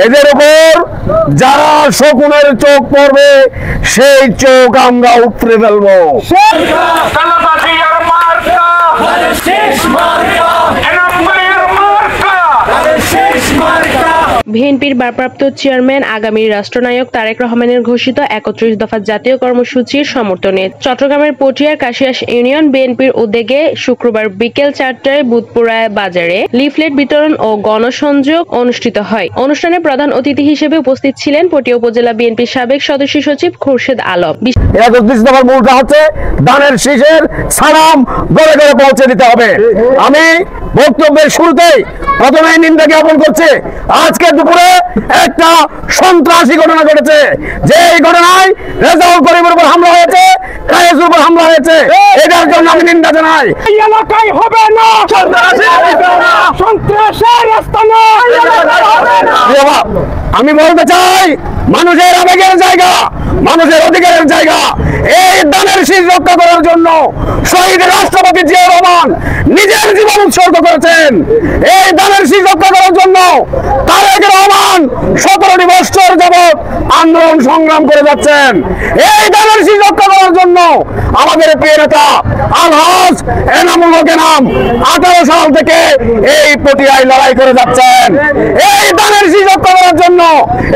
এদের উপর যারা শকুনের চোখ পড়বে সেই চোখ আমরা উপড়ে ফেলবো। বিএনপির ভারপ্রাপ্ত চেয়ারম্যান আগামী রাষ্ট্রনায়ক তারেক রহমানের ঘোষিত ৩১ দফা জাতীয় কর্মসূচির সমর্থনে চট্টগ্রামের পটিয়ার কাশিয়াস ইউনিয়ন বিএনপির উদ্যোগে শুক্রবার বিকেল ৪টায় বুধপুরা বাজারে লিফলেট বিতরণ ও গণসংযোগ অনুষ্ঠিত হয়। অনুষ্ঠানে প্রধান অতিথি হিসেবে উপস্থিত ছিলেন পটিয়া উপজেলা বিএনপির সাবেক সদস্য সচিব খুরশেদ আলম। ৩১ দফার মূলটা হচ্ছে ধানের শীষের সালাম গড়ে গড়ে পৌঁছে দিতে হবে। আমি বক্তব্যের শুরুতেই প্রথমে নিন্দা জ্ঞাপন করছি, আজকে দুপুরে একটা সন্ত্রাসী ঘটনা ঘটেছে। যে এই ঘটনায় রেজাউল করিমের উপর হামলা হয়েছে, কায়েসের উপর হামলা হয়েছে, এটার জন্য আমি নিন্দা জানাই। এই এলাকায় হবে না সন্ত্রাসের রাস্তা না। আমি বলতে চাই, মানুষের আবেগের জায়গা, মানুষের অধিকারের জায়গা, এই ধানের শীষ রক্ষা করার জন্য শহীদ রাষ্ট্রপতি জিয়া রহমান নিজের জীবন উৎসর্গ করেছেন। এই ধানের শীষ রক্ষা করার জন্য তারেক রহমান ১৭টি বছর যাবৎ আন্দোলন সংগ্রাম করে যাচ্ছেন। এই ধানের শীষ রক্ষা করার জন্য আমাদের প্রিয় নেতা আলহাজ এনামুল হক এনাম ১৮ সাল থেকে এই পটিয়ায় লড়াই করে যাচ্ছেন। এই ধানের শীষ রক্ষা করার জন্য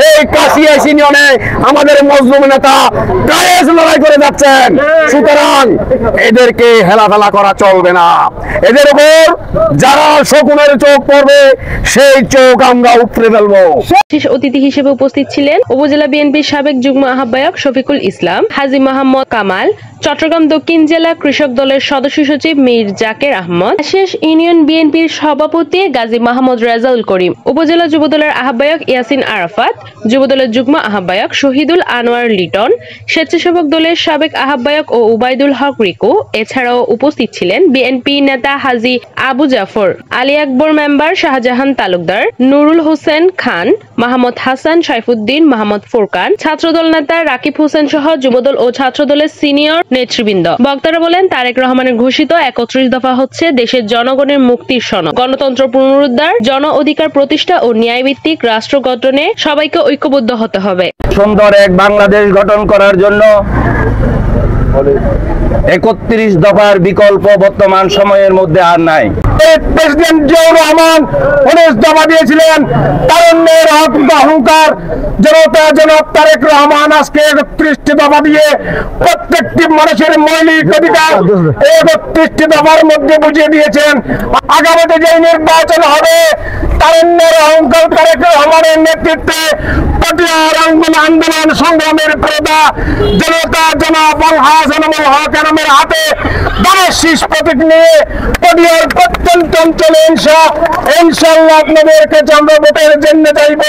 এই কাশিয়াস ইউনিয়নে আমাদের মজলুম নেতা কায়েস লড়াই করে যাচ্ছেন। সুতরাং এদেরকে হেলাফেলা করা চলবে না। এদের উপর যারা শকুনের চোখ পড়বে সেই চোখ আমরা উপড়ে ফেলবো। বিশেষ অতিথি হিসেবে উপস্থিত ছিলেন উপজেলা বিএনপির সাবেক যুগ্ম আহ্বায়ক শফিকুল ইসলাম, হাজী মোহাম্মদ কামাল, চট্টগ্রাম দক্ষিণ জেলা কৃষক দলের সদস্য সচিব মীর জাকের আহমদ, কাশিয়াস ইউনিয়ন বিএনপির সভাপতি গাজী মাহমুদ রেজাউল করিম, উপজেলা যুবদলের আহ্বায়ক ইয়াসিন আরাফাত, যুবদলের যুগ্ম আহ্বায়ক শহীদুল আনোয়ার লিটন, স্বেচ্ছাসেবক দলের সাবেক আহ্বায়ক ও উবাইদুল হক রিকু। এছাড়াও উপস্থিত ছিলেন বিএনপি নেতা হাজী আবু জাফর, আলী আকবর মেম্বার শাহজাহান তালুকদার, নুরুল হোসেন খান, মাহমুদ হাসান, সাইফুদ্দিন, মাহমুদ ফুরকান, ছাত্রদল নেতা রাকিব হোসেন সহ যুবদল ও ছাত্রদলের সিনিয়র নেতৃবৃন্দ। বক্তারা বলেন, তারেক রহমানের ঘোষিত ৩১ দফা হচ্ছে দেশের জনগণের মুক্তির সনদ। গণতন্ত্র পুনরুদ্ধার, জন অধিকার প্রতিষ্ঠা ও ন্যায়ভিত্তিক রাষ্ট্র গঠনে সবাইকে ঐক্যবদ্ধ হতে হবে। সুন্দর এক বাংলাদেশ গঠন করার জন্য ৩১ দফার বিকল্প বর্তমান সময়ের মধ্যে আর নাই। প্রেসিডেন্ট জিয়াউর রহমান ১৯ দফা দিয়েছিলেন, তারুণ্যের অহংকার জনতা জনক তারেক রহমান আজকে ৩১টি দফা দিয়ে প্রত্যেকটি মানুষের মৌলিক অধিকার ৩১টি দফার মধ্যে বুঝিয়ে দিয়েছেন। আগামীতে যে নির্বাচন হবে, তারুণ্যের অহংকার তারেক রহমানের নেতৃত্বে পটিয়ার আন্দোলন সংগ্রামের প্রেরণা জনতা জনাব আলহাজ এনামুল হক এনামের হাতে ধানের শীষ প্রতীক নিয়ে পটিয়ার প্রত্যন্ত অঞ্চলে ইনশাআল্লাহ আপনাদের কাছে আমরা ভোটের জন্য চাইব।